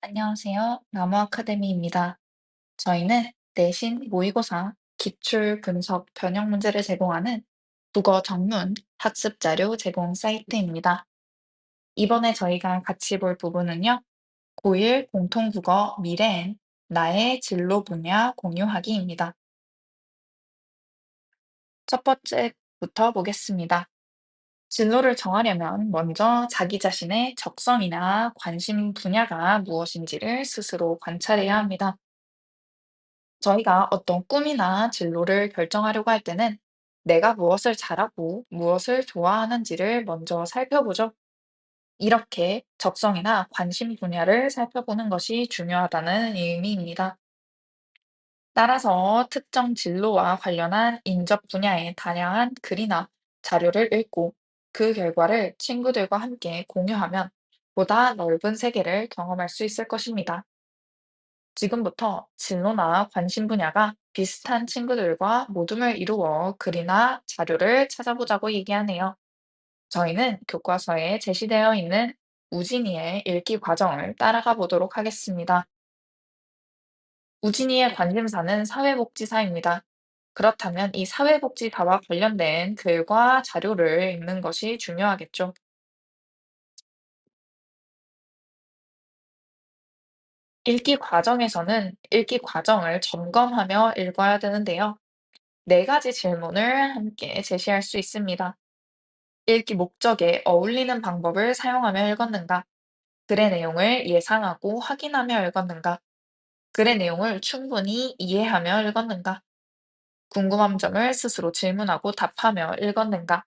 안녕하세요. 나무 아카데미입니다. 저희는 내신 모의고사 기출 분석 변형 문제를 제공하는 국어 전문 학습 자료 제공 사이트입니다. 이번에 저희가 같이 볼 부분은요. 고1 공통국어 미래엔 나의 진로 분야 공유하기입니다. 첫 번째부터 보겠습니다. 진로를 정하려면 먼저 자기 자신의 적성이나 관심 분야가 무엇인지를 스스로 관찰해야 합니다. 저희가 어떤 꿈이나 진로를 결정하려고 할 때는 내가 무엇을 잘하고 무엇을 좋아하는지를 먼저 살펴보죠. 이렇게 적성이나 관심 분야를 살펴보는 것이 중요하다는 의미입니다. 따라서 특정 진로와 관련한 인접 분야의 다양한 글이나 자료를 읽고 그 결과를 친구들과 함께 공유하면 보다 넓은 세계를 경험할 수 있을 것입니다. 지금부터 진로나 관심 분야가 비슷한 친구들과 모둠을 이루어 글이나 자료를 찾아보자고 얘기하네요. 저희는 교과서에 제시되어 있는 우진이의 읽기 과정을 따라가 보도록 하겠습니다. 우진이의 관심사는 사회복지사입니다. 그렇다면 이 사회복지사와 관련된 글과 자료를 읽는 것이 중요하겠죠. 읽기 과정에서는 읽기 과정을 점검하며 읽어야 되는데요. 네 가지 질문을 함께 제시할 수 있습니다. 읽기 목적에 어울리는 방법을 사용하며 읽었는가? 글의 내용을 예상하고 확인하며 읽었는가? 글의 내용을 충분히 이해하며 읽었는가? 궁금한 점을 스스로 질문하고 답하며 읽었는가?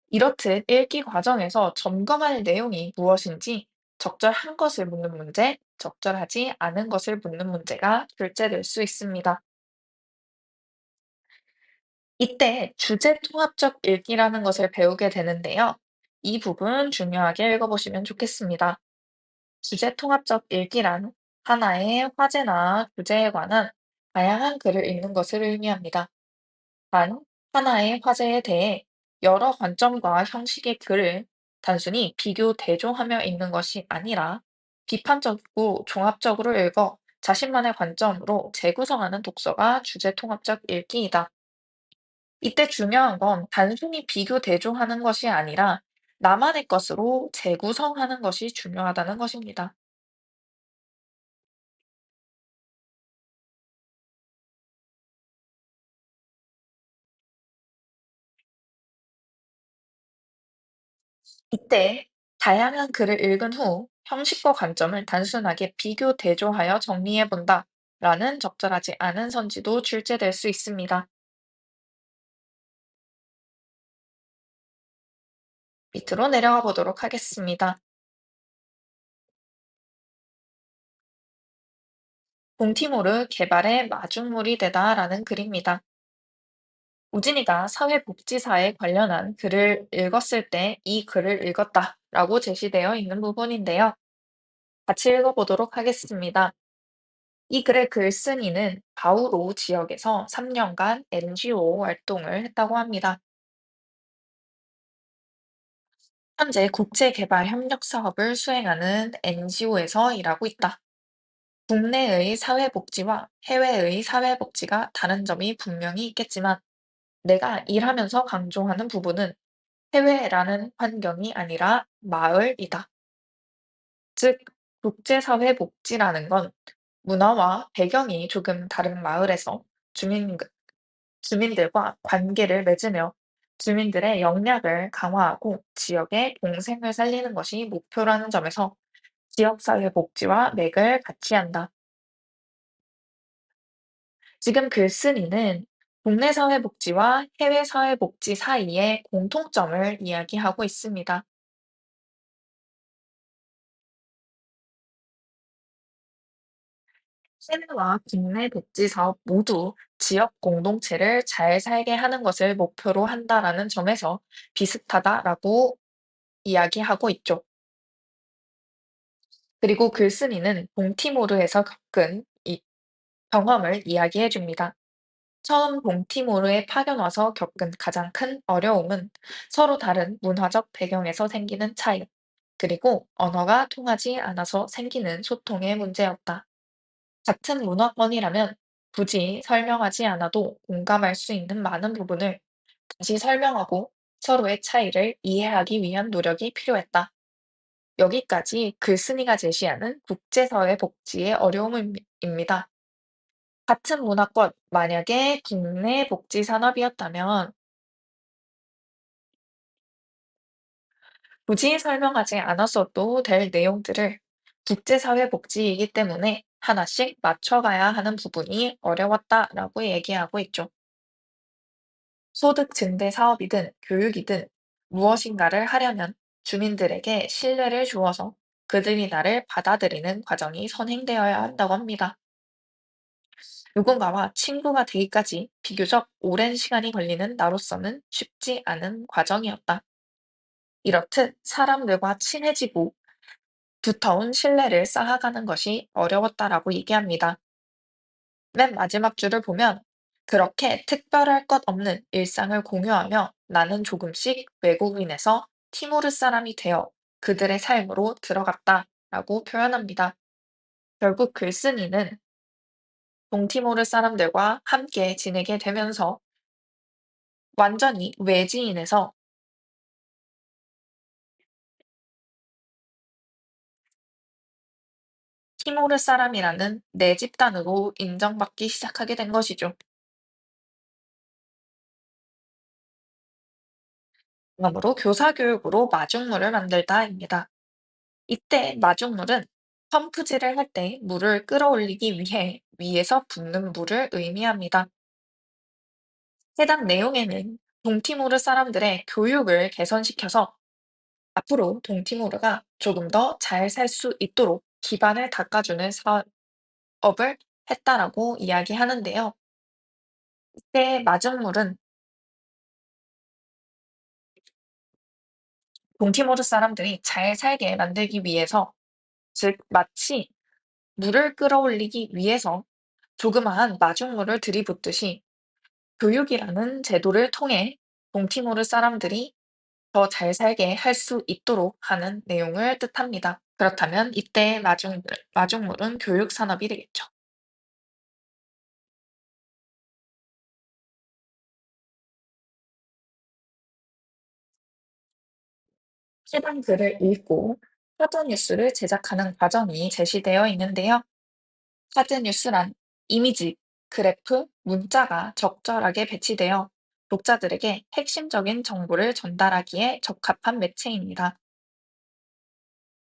이렇듯 읽기 과정에서 점검할 내용이 무엇인지 적절한 것을 묻는 문제, 적절하지 않은 것을 묻는 문제가 출제될 수 있습니다. 이때 주제 통합적 읽기라는 것을 배우게 되는데요. 이 부분 중요하게 읽어보시면 좋겠습니다. 주제 통합적 읽기란 하나의 화제나 주제에 관한 다양한 글을 읽는 것을 의미합니다. 단, 하나의 화제에 대해 여러 관점과 형식의 글을 단순히 비교, 대조하며 읽는 것이 아니라 비판적이고 종합적으로 읽어 자신만의 관점으로 재구성하는 독서가 주제 통합적 읽기이다. 이때 중요한 건 단순히 비교 대조하는 것이 아니라 나만의 것으로 재구성하는 것이 중요하다는 것입니다. 이때 다양한 글을 읽은 후 형식과 관점을 단순하게 비교 대조하여 정리해 본다 라는 적절하지 않은 선지도 출제될 수 있습니다. 밑으로 내려가 보도록 하겠습니다. 동티모르 개발의 마중물이 되다라는 글입니다. 우진이가 사회복지사에 관련한 글을 읽었을 때 이 글을 읽었다라고 제시되어 있는 부분인데요. 같이 읽어보도록 하겠습니다. 이 글의 글쓴이는 바우로 지역에서 3년간 NGO 활동을 했다고 합니다. 현재 국제개발 협력 사업을 수행하는 NGO에서 일하고 있다. 국내의 사회복지와 해외의 사회복지가 다른 점이 분명히 있겠지만 내가 일하면서 강조하는 부분은 해외라는 환경이 아니라 마을이다. 즉, 국제사회복지라는 건 문화와 배경이 조금 다른 마을에서 주민들과 관계를 맺으며 주민들의 역량을 강화하고 지역의 공생을 살리는 것이 목표라는 점에서 지역사회복지와 맥을 같이 한다. 지금 글쓴이는 국내 사회복지와 해외 사회복지 사이의 공통점을 이야기하고 있습니다. 해외와 국내 복지 사업 모두 지역 공동체를 잘 살게 하는 것을 목표로 한다라는 점에서 비슷하다라고 이야기하고 있죠. 그리고 글쓴이는 동티모르에서 겪은 이 경험을 이야기해 줍니다. 처음 동티모르에 파견 와서 겪은 가장 큰 어려움은 서로 다른 문화적 배경에서 생기는 차이, 그리고 언어가 통하지 않아서 생기는 소통의 문제였다. 같은 문화권이라면 굳이 설명하지 않아도 공감할 수 있는 많은 부분을 다시 설명하고 서로의 차이를 이해하기 위한 노력이 필요했다. 여기까지 글쓴이가 제시하는 국제사회 복지의 어려움입니다. 같은 문화권, 만약에 국내 복지 산업이었다면 굳이 설명하지 않았어도 될 내용들을 국제사회 복지이기 때문에 하나씩 맞춰가야 하는 부분이 어려웠다라고 얘기하고 있죠. 소득 증대 사업이든 교육이든 무엇인가를 하려면 주민들에게 신뢰를 주어서 그들이 나를 받아들이는 과정이 선행되어야 한다고 합니다. 누군가와 친구가 되기까지 비교적 오랜 시간이 걸리는 나로서는 쉽지 않은 과정이었다. 이렇듯 사람들과 친해지고 두터운 신뢰를 쌓아가는 것이 어려웠다라고 얘기합니다. 맨 마지막 줄을 보면 그렇게 특별할 것 없는 일상을 공유하며 나는 조금씩 외국인에서 티모르 사람이 되어 그들의 삶으로 들어갔다 라고 표현합니다. 결국 글쓴이는 동티모르 사람들과 함께 지내게 되면서 완전히 외지인에서 티모르 사람이라는 내 집단으로 인정받기 시작하게 된 것이죠. 다음으로 교사 교육으로 마중물을 만들다입니다. 이때 마중물은 펌프질을 할 때 물을 끌어올리기 위해 위에서 붓는 물을 의미합니다. 해당 내용에는 동티모르 사람들의 교육을 개선시켜서 앞으로 동티모르가 조금 더 잘 살 수 있도록 기반을 닦아주는 사업을 했다라고 이야기하는데요. 이때 마중물은 동티모르 사람들이 잘 살게 만들기 위해서, 즉 마치 물을 끌어올리기 위해서 조그마한 마중물을 들이붓듯이 교육이라는 제도를 통해 동티모르 사람들이 더 잘 살게 할 수 있도록 하는 내용을 뜻합니다. 그렇다면 이때 마중물은 교육 산업이 되겠죠. 해당 글을 읽고 카드뉴스를 제작하는 과정이 제시되어 있는데요. 카드뉴스란 이미지, 그래프, 문자가 적절하게 배치되어 독자들에게 핵심적인 정보를 전달하기에 적합한 매체입니다.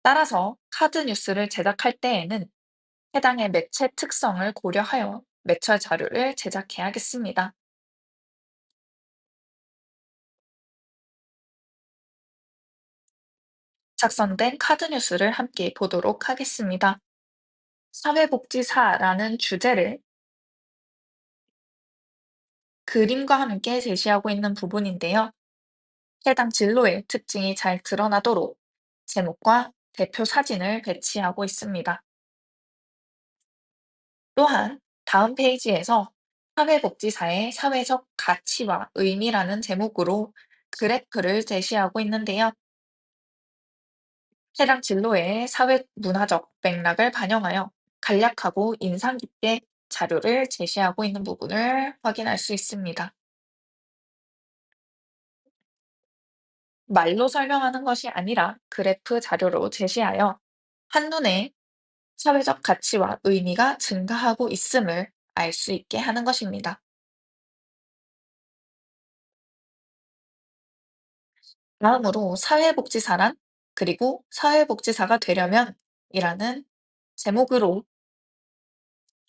따라서 카드뉴스를 제작할 때에는 해당의 매체 특성을 고려하여 매체 자료를 제작해야겠습니다. 작성된 카드뉴스를 함께 보도록 하겠습니다. 사회복지사라는 주제를 그림과 함께 제시하고 있는 부분인데요. 해당 진로의 특징이 잘 드러나도록 제목과 대표 사진을 배치하고 있습니다. 또한 다음 페이지에서 사회복지사의 사회적 가치와 의미라는 제목으로 그래프를 제시하고 있는데요. 해당 진로의 사회 문화적 맥락을 반영하여 간략하고 인상 깊게 자료를 제시하고 있는 부분을 확인할 수 있습니다. 말로 설명하는 것이 아니라 그래프 자료로 제시하여 한눈에 사회적 가치와 의미가 증가하고 있음을 알 수 있게 하는 것입니다. 다음으로 사회복지사란 그리고 사회복지사가 되려면 이라는 제목으로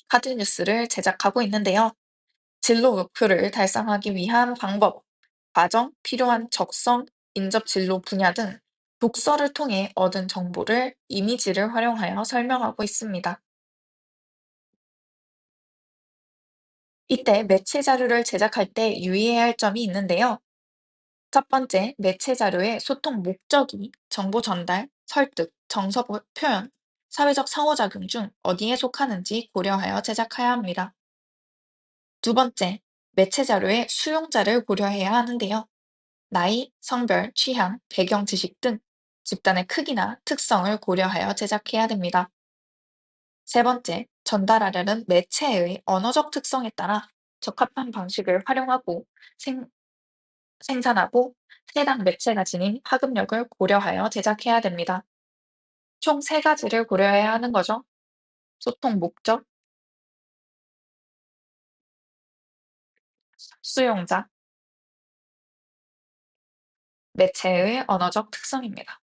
카드뉴스를 제작하고 있는데요. 진로 목표를 달성하기 위한 방법, 과정, 필요한 적성, 인접 진로 분야 등 독서를 통해 얻은 정보를 이미지를 활용하여 설명하고 있습니다. 이때 매체 자료를 제작할 때 유의해야 할 점이 있는데요. 첫 번째, 매체 자료의 소통 목적이 정보 전달, 설득, 정서 표현, 사회적 상호작용 중 어디에 속하는지 고려하여 제작해야 합니다. 두 번째, 매체 자료의 수용자를 고려해야 하는데요. 나이, 성별, 취향, 배경 지식 등 집단의 크기나 특성을 고려하여 제작해야 됩니다. 세 번째, 전달하려는 매체의 언어적 특성에 따라 적합한 방식을 활용하고 생, 생산하고 해당 매체가 지닌 파급력을 고려하여 제작해야 됩니다. 총 세 가지를 고려해야 하는 거죠. 소통 목적, 수용자, 매체의 언어적 특성입니다.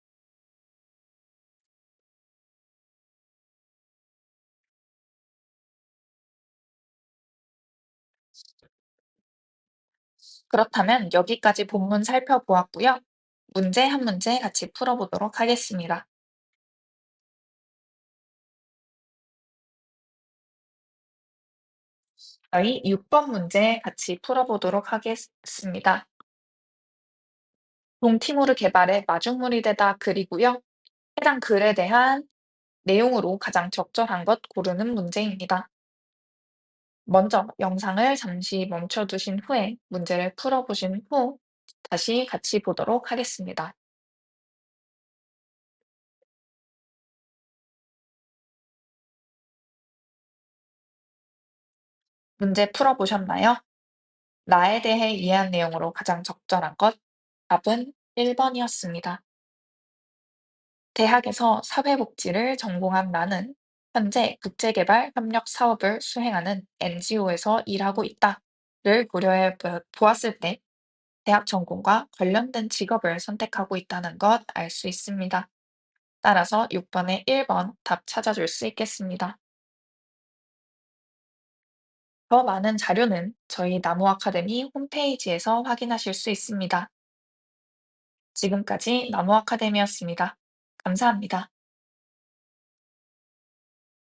그렇다면 여기까지 본문 살펴보았고요. 문제 한 문제 같이 풀어보도록 하겠습니다. 저희 6번 문제 같이 풀어보도록 하겠습니다. 동티모르 개발의 마중물이 되다 글이고요. 해당 글에 대한 내용으로 가장 적절한 것 고르는 문제입니다. 먼저 영상을 잠시 멈춰두신 후에 문제를 풀어보신 후 다시 같이 보도록 하겠습니다. 문제 풀어보셨나요? 나에 대해 이해한 내용으로 가장 적절한 것, 답은 1번이었습니다. 대학에서 사회복지를 전공한 나는 현재 국제개발 협력 사업을 수행하는 NGO에서 일하고 있다를 고려해 보았을 때 대학 전공과 관련된 직업을 선택하고 있다는 것 알 수 있습니다. 따라서 6번에 1번 답 찾아줄 수 있겠습니다. 더 많은 자료는 저희 나무 아카데미 홈페이지에서 확인하실 수 있습니다. 지금까지 나무 아카데미였습니다. 감사합니다.